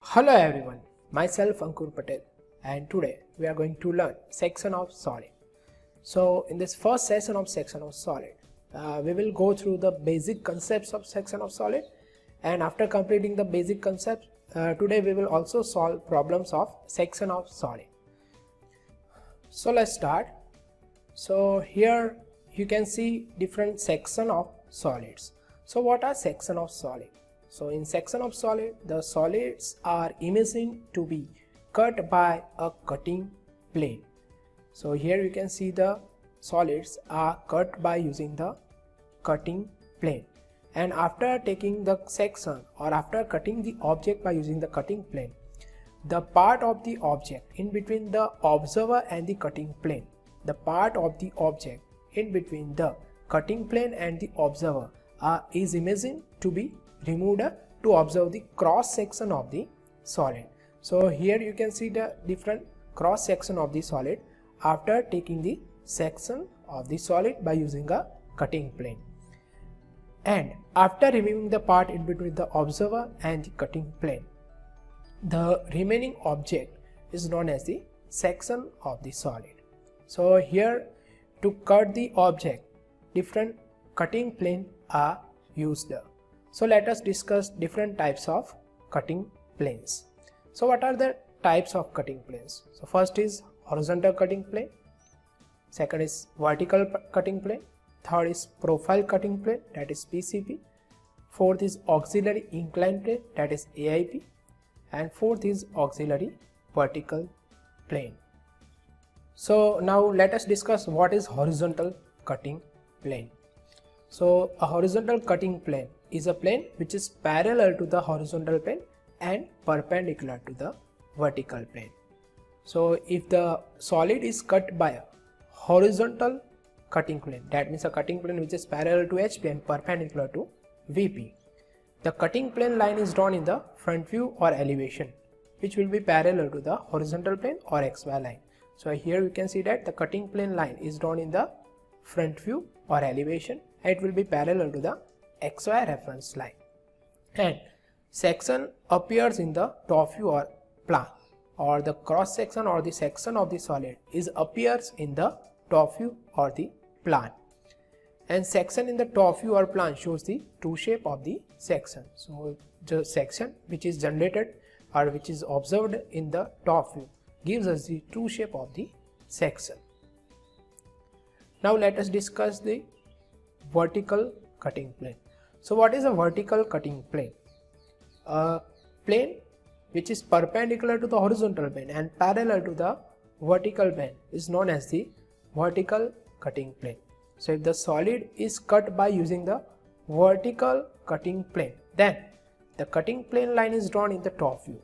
Hello everyone, myself Ankur Patel, and today we are going to learn section of solid. So in this first session of section of solid, we will go through the basic concepts of section of solid, and after completing the basic concepts, today we will also solve problems of section of solid. So let's start. So here you can see different section of solids. So what are section of solid? So in section of solid, the solids are imagined to be cut by a cutting plane. So here you can see the solids are cut by using the cutting plane, and after taking the section or after cutting the object by using the cutting plane, the part of the object in between the observer and the cutting plane, the part of the object in between the cutting plane and the observer is imagined to be removed to observe the cross section of the solid. So here you can see the different cross section of the solid after taking the section of the solid by using a cutting plane, and after removing the part in between the observer and the cutting plane, the remaining object is known as the section of the solid. So here to cut the object, different cutting plane are used. So let us discuss different types of cutting planes. So what are the types of cutting planes? So first is horizontal cutting plane, second is vertical cutting plane, third is profile cutting plane, that is PCP, fourth is auxiliary inclined plane, that is AIP, and fourth is auxiliary vertical plane. So now let us discuss what is horizontal cutting plane. So a horizontal cutting plane is a plane which is parallel to the horizontal plane and perpendicular to the vertical plane. So if the solid is cut by a horizontal cutting plane, that means a cutting plane which is parallel to HP and perpendicular to VP, the cutting plane line is drawn in the front view or elevation, which will be parallel to the horizontal plane or XY line. So here you can see that the cutting plane line is drawn in the front view or elevation, and it will be parallel to the XY reference line, and section appears in the top view or plan, or the cross section or the section of the solid appears in the top view or the plan, and section in the top view or plan shows the true shape of the section. So the section which is generated or which is observed in the top view gives us the true shape of the section. Now let us discuss the vertical cutting plane. So what is a vertical cutting plane? A plane which is perpendicular to the horizontal plane and parallel to the vertical plane is known as the vertical cutting plane. So if the solid is cut by using the vertical cutting plane, then the cutting plane line is drawn in the top view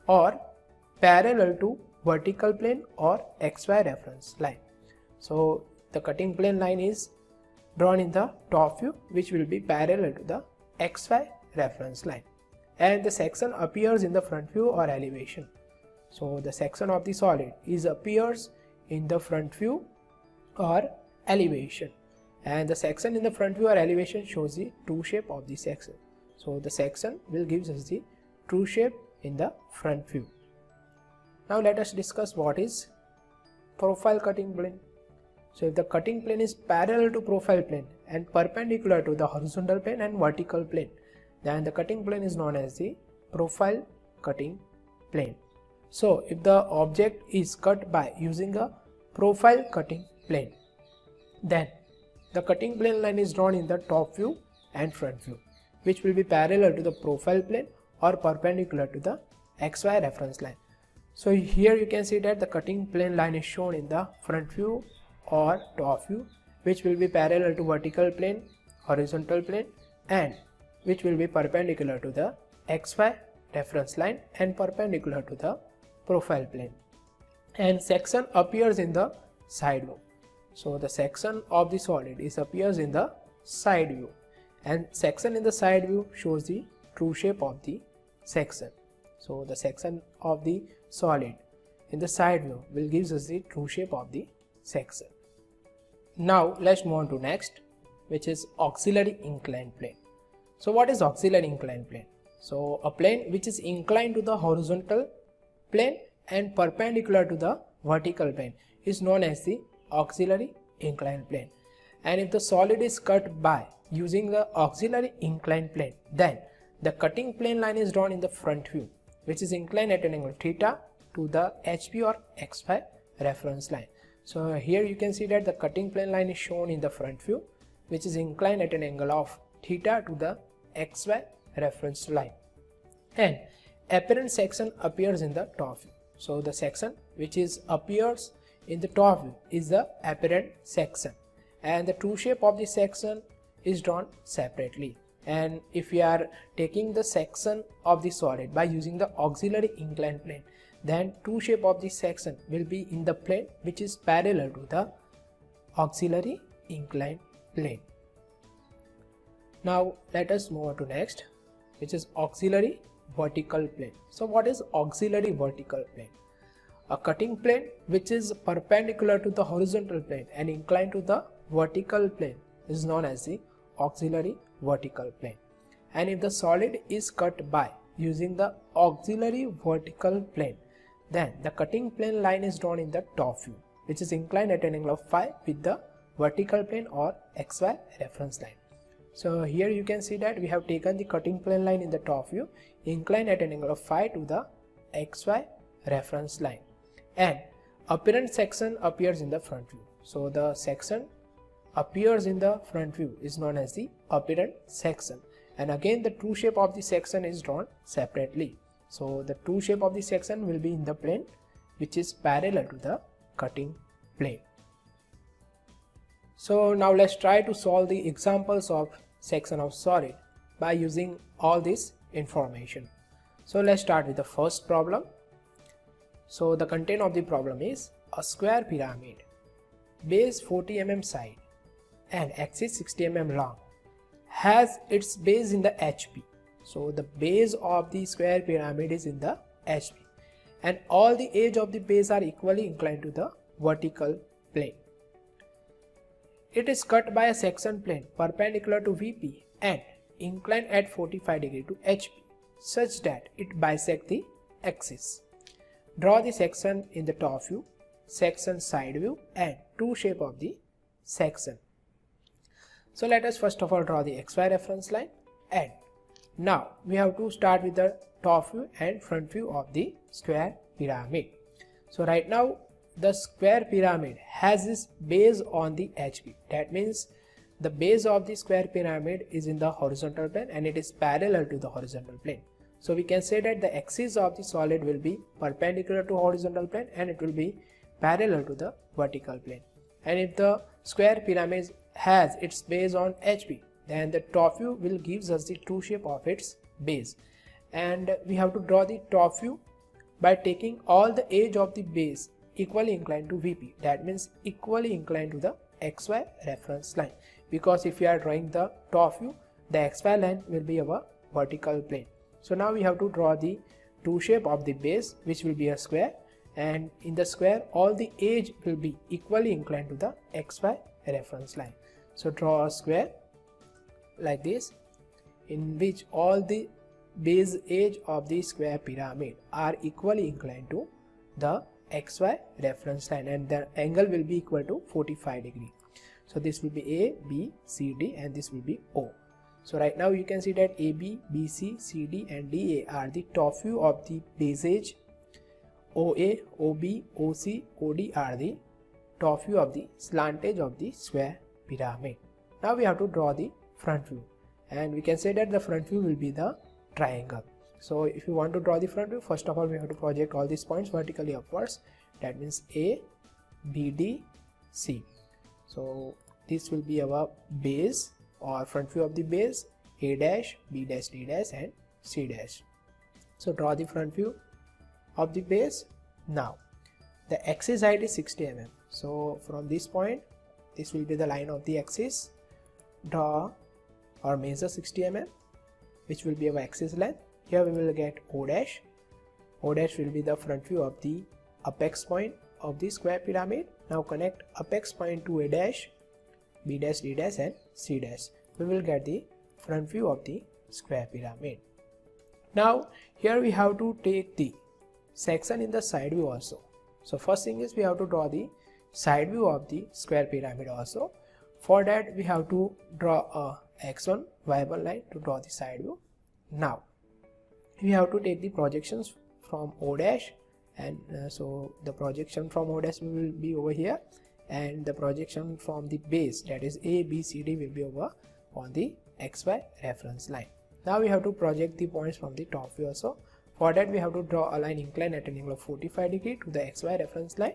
or parallel to vertical plane or XY reference line. So the cutting plane line is drawn in the top view, which will be parallel to the XY reference line, and the section appears in the front view or elevation. So the section of the solid appears in the front view or elevation, and the section in the front view or elevation shows the true shape of the section. So the section will give us the true shape in the front view. Now let us discuss what is profile cutting plane. So if the cutting plane is parallel to profile plane and perpendicular to the horizontal plane and vertical plane, then the cutting plane is known as the profile cutting plane. So if the object is cut by using a profile cutting plane, then the cutting plane line is drawn in the top view and front view, which will be parallel to the profile plane or perpendicular to the XY reference line. So here you can see that the cutting plane line is shown in the front view or top view, which will be parallel to vertical plane, horizontal plane, and which will be perpendicular to the XY reference line and perpendicular to the profile plane, and section appears in the side view. So the section of the solid appears in the side view, and section in the side view shows the true shape of the section. So the section of the solid in the side view will gives us the true shape of the section. Now let's move on to next, which is auxiliary inclined plane. So what is auxiliary inclined plane? So a plane which is inclined to the horizontal plane and perpendicular to the vertical plane is known as the auxiliary inclined plane. And if the solid is cut by using the auxiliary inclined plane, then the cutting plane line is drawn in the front view, which is inclined at an angle theta to the HP or XY reference line. So here you can see that the cutting plane line is shown in the front view, which is inclined at an angle of theta to the XY reference line, and apparent section appears in the top view. So the section which appears in the top view is the apparent section, and the true shape of the section is drawn separately. And if we are taking the section of the solid by using the auxiliary inclined plane, then true shape of the section will be in the plane which is parallel to the auxiliary inclined plane. Now let us move on to next, which is auxiliary vertical plane. So what is auxiliary vertical plane? A cutting plane which is perpendicular to the horizontal plane and inclined to the vertical plane is known as the auxiliary vertical plane. And if the solid is cut by using the auxiliary vertical plane, then the cutting plane line is drawn in the top view, which is inclined at an angle of phi with the vertical plane or XY reference line. So here you can see that we have taken the cutting plane line in the top view, inclined at an angle of phi to the XY reference line, and apparent section appears in the front view. So the section appears in the front view is known as the apparent section, and again the true shape of the section is drawn separately. So the true shape of the section will be in the plane which is parallel to the cutting plane. So now let's try to solve the examples of section of solid by using all this information. So let's start with the first problem. So the content of the problem is a square pyramid, base 40 mm side and axis 60 mm long, has its base in the HP. So the base of the square pyramid is in the HP, and all the edge of the base are equally inclined to the vertical plane. It is cut by a section plane perpendicular to VP and inclined at 45 degree to HP such that it bisects the axis. Draw the section in the top view, section side view and true shape of the section. So let us first of all draw the XY reference line, and now we have to start with the top view and front view of the square pyramid. So right now the square pyramid has its base on the HP. That means the base of the square pyramid is in the horizontal plane and it is parallel to the horizontal plane. So we can say that the axis of the solid will be perpendicular to horizontal plane and it will be parallel to the vertical plane. And if the square pyramid has its base on HP, then the top view will gives us the true shape of its base. And we have to draw the top view by taking all the edge of the base equally inclined to VP. That means equally inclined to the XY reference line, because if we are drawing the top view, the XY line will be our vertical plane. So now we have to draw the true shape of the base, which will be a square, and in the square all the edge will be equally inclined to the XY reference line. So draw a square like this, in which all the base edge of the square pyramid are equally inclined to the XY reference line, and the angle will be equal to 45 degree. So this will be A, B, C, D, and this will be O. So right now you can see that AB, BC, CD and DA are the top view of the base edge. OA, OB, OC, OD are the top view of the slant edge of the square pyramid. Now we have to draw the front view, and we can say that the front view will be the triangle. So if you want to draw the front view, first of all we have to project all these points vertically upwards. That means A, B, D, C. So this will be our base or front view of the base, A dash, B dash, D dash and C dash. So draw the front view of the base. Now the axis height is 60 mm. So from this point, this will be the line of the axis. Draw or measure 60 mm, which will be our axis length. Here we will get O dash. O dash will be the front view of the apex point of the square pyramid. Now connect apex point to A dash B dash, D dash and C dash. We will get the front view of the square pyramid. Now here we have to take the section in the side view also. So first thing is we have to draw the side view of the square pyramid also. For that we have to draw a x1 y1 line to draw the side view. Now we have to take the projections from O dash, and so the projection from O dash will be over here, and the projection from the base, that is A, B, C, D, will be over on the XY reference line. Now we have to project the points from the top view also. For that we have to draw a line inclined at an angle of 45 degree to the XY reference line,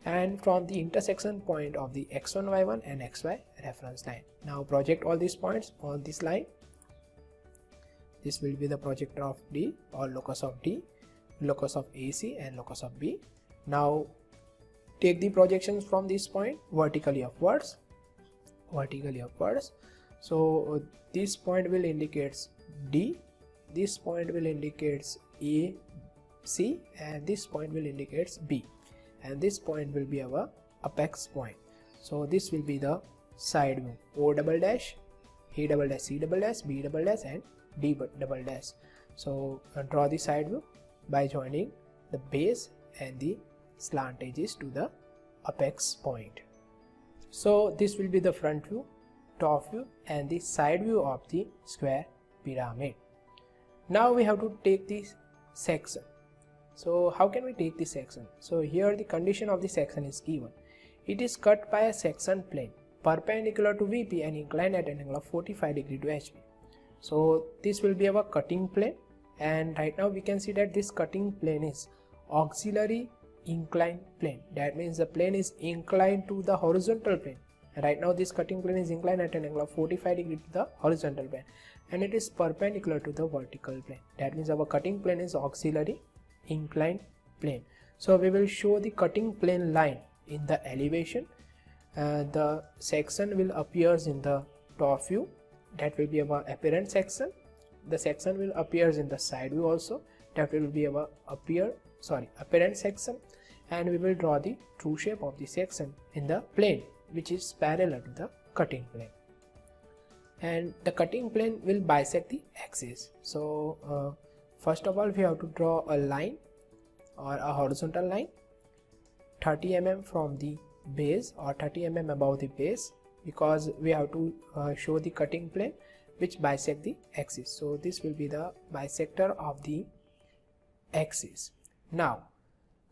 and from the intersection point of the x1, y1 and xy reference line. Now project all these points on this line. This will be the projector of D or locus of D, locus of AC and locus of B. Now take the projections from this point vertically upwards. So this point will indicate D, this point will indicate A, C, and this point will indicate B, and this point will be our apex point. So this will be the side view, O double dash, A double dash, C double dash, B double dash and D double dash. So draw the side view by joining the base and the slant edges to the apex point. So this will be the front view, top view and the side view of the square pyramid. Now we have to take this section. So how can we take this section? So here the condition of the section is given. It is cut by a section plane perpendicular to VP and inclined at an angle of 45 degree to HP. So this will be our cutting plane, and right now we can see that this cutting plane is auxiliary inclined plane. That means the plane is inclined to the horizontal plane. And right now this cutting plane is inclined at an angle of 45 degree to the horizontal plane, and it is perpendicular to the vertical plane. That means our cutting plane is auxiliary inclined plane. So we will show the cutting plane line in the elevation. The section will appears in the top view, that will be our apparent section. The section will appears in the side view also, that will be our apparent section, and we will draw the true shape of the section in the plane which is parallel to the cutting plane, and the cutting plane will bisect the axis. So first of all we have to draw a line or a horizontal line 30 mm from the base or 30 mm above the base, because we have to show the cutting plane which bisect the axis. So this will be the bisector of the axis. Now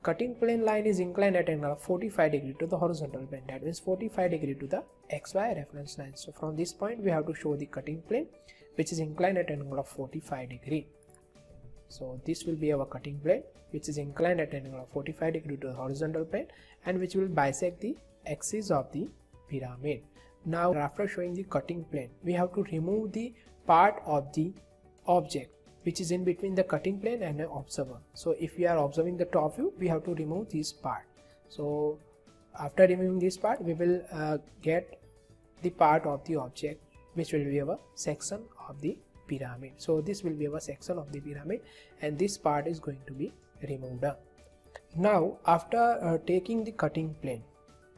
cutting plane line is inclined at an angle of 45 degree to the horizontal plane, that means 45 degree to the XY reference line. So from this point we have to show the cutting plane which is inclined at an angle of 45 degree. So this will be our cutting plane which is inclined at an angle of 45 degree to the horizontal plane, and which will bisect the axis of the pyramid. Now after showing the cutting plane, we have to remove the part of the object which is in between the cutting plane and the observer. So if we are observing the top view, we have to remove this part. So after removing this part, we will get the part of the object which will be our section of the pyramid. So this will be our section of the pyramid, and this part is going to be removed. Now after taking the cutting plane,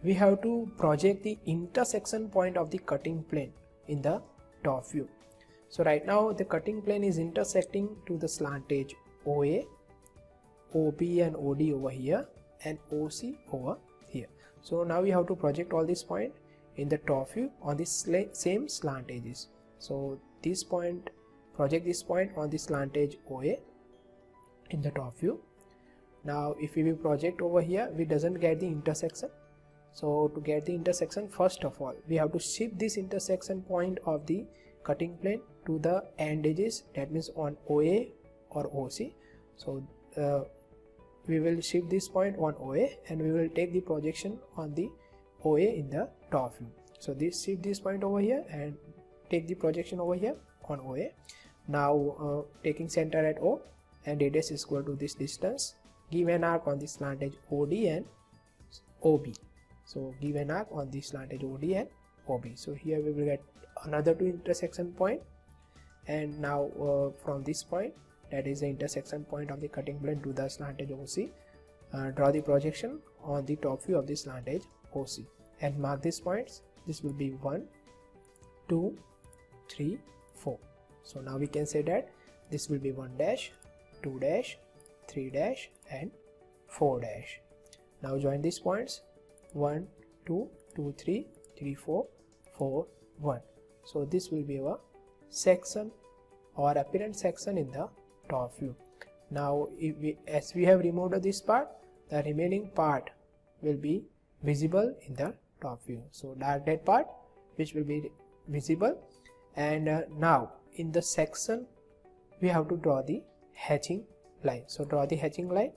we have to project the intersection point of the cutting plane in the top view. So right now the cutting plane is intersecting to the slant edge OA, OB and OD over here, and OC over here. So now we have to project all these points in the top view on this same slant edges. So this point, project this point on the slant edge OA in the top view. Now if we will project over here, we doesn't get the intersection. So to get the intersection, first of all we have to shift this intersection point of the cutting plane to the end edges, that means on OA or OC. So we will shift this point on OA, and we will take the projection on the OA in the top view. So this shift this point over here and take the projection over here on OA. Now taking center at O and radius is equal to this distance, give an arc on the slant edge OD and OB. So give an arc on the slant edge OD and OB. So here we will get another two intersection point, and now from this point, that is the intersection point of the cutting plane to the slant edge OC, draw the projection on the top view of the slant edge OC and mark these points this will be 1, 2, 3, 4. So now we can say that this will be 1 dash, 2 dash, 3 dash and 4 dash. Now join these points 1, 2, 2, 3, 3, 4, 4, 1. So this will be our section or apparent section in the top view. Now as we have removed this part, the remaining part will be visible in the top view. So dark that part which will be visible. And now in the section we have to draw the hatching line. So draw the hatching line.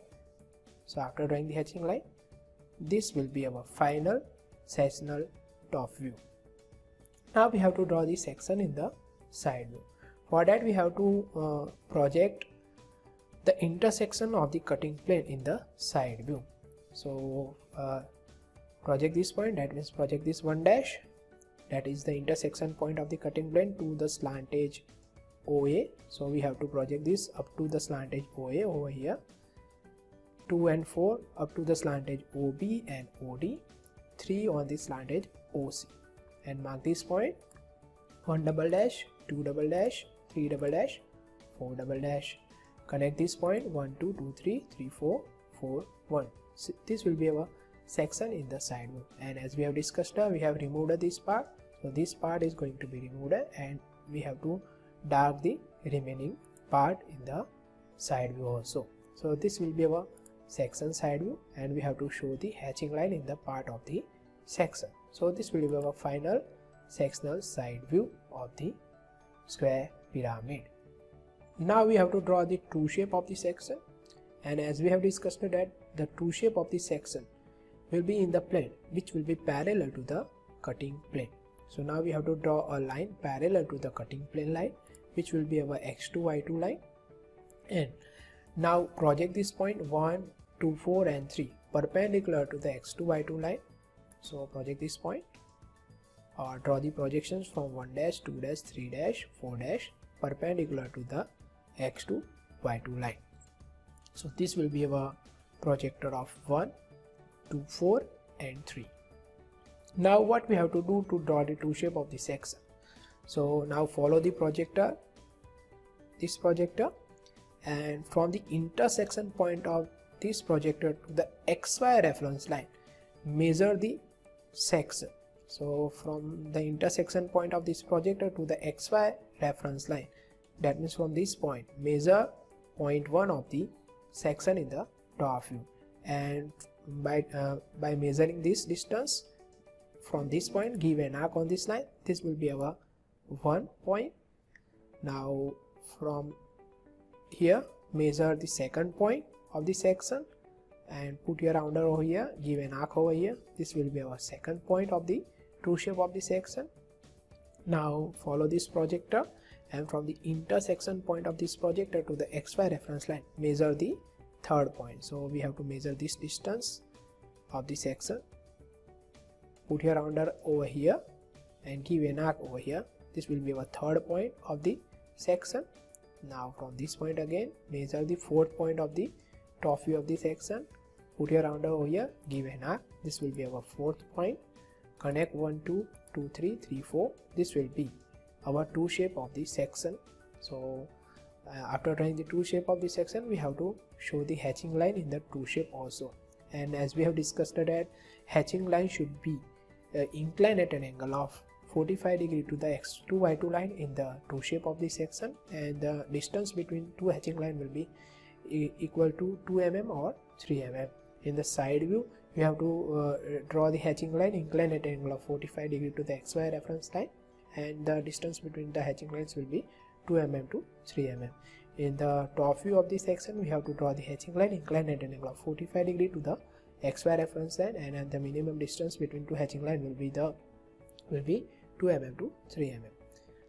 So after drawing the hatching line, this will be our final sectional top view. Now we have to draw the section in the side view. For that we have to project the intersection of the cutting plane in the side view. So project this point, that means project this 1 dash, that is the intersection point of the cutting plane to the slant edge OA. So we have to project this up to the slant edge OA over here, 2 and 4 up to the slant edge OB and OD, 3 on the slant edge OC, and mark this point 1 double dash, 2 double dash, 3 double dash, 4 double dash. Connect this point 1, 2, 2, 3, 3, 4, 4, 1. So this will be our section in the side view. And as we have discussed, we have removed this part. So this part is going to be removed and we have to dark the remaining part in the side view also. So this will be our section side view, and we have to show the hatching line in the part of the section. So this will be our final sectional side view of the square pyramid. Now we have to draw the true shape of the section, and as we have discussed that the true shape of the section will be in the plane which will be parallel to the cutting plane. So now we have to draw a line parallel to the cutting plane line, which will be our x2 y2 line, and now project this point 1, 2, 4 and 3 perpendicular to the x2 y2 line. So project this point or draw the projections from 1 dash, 2 dash, 3 dash, 4 dash perpendicular to the x2 y2 line. So this will be our projector of 1, 2, 4 and 3. Now what we have to do to draw the true shape of the section. So now follow the projector, this projector, and from the intersection point of this projector to the XY reference line, measure the section. So from the intersection point of this projector to the XY reference line, that means from this point, measure point 1 of the section in the top view, and by measuring this distance from this point, give an arc on this line. This will be our 1 point. Now from here, measure the second point of the section and put your rounder over here, give an arc over here. This will be our second point of the true shape of the section. Now follow this projector, and from the intersection point of this projector to the XY reference line, measure the third point. So we have to measure this distance of the section, put your rounder over here and give an arc over here. This will be our third point of the section. Now from this point again, measure the fourth point of the top view of the section, put your rounder over here, give an arc. This will be our fourth point. Connect 1, 2, 2, 3, 3, 4. This will be our true shape of the section. So after drawing the true shape of the section, we have to show the hatching line in the true shape also. And as we have discussed that hatching line should be inclined at an angle of 45 degree to the x2 y2 line in the true shape of the section, and the distance between two hatching line will be equal to 2 mm or 3 mm. In the side view, we have to draw the hatching line inclined at an angle of 45 degree to the xy reference line, and the distance between the hatching lines will be 2 mm to 3 mm. In the top view of the section, we have to draw the hatching line inclined at an angle of 45 degree to the xy reference line, and the minimum distance between two hatching line will be 2 mm to 3 mm.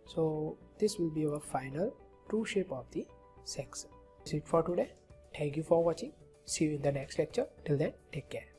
So this will be our final true shape of the section. That's it for today. Thank you for watching. See you in the next lecture. Till then, take care.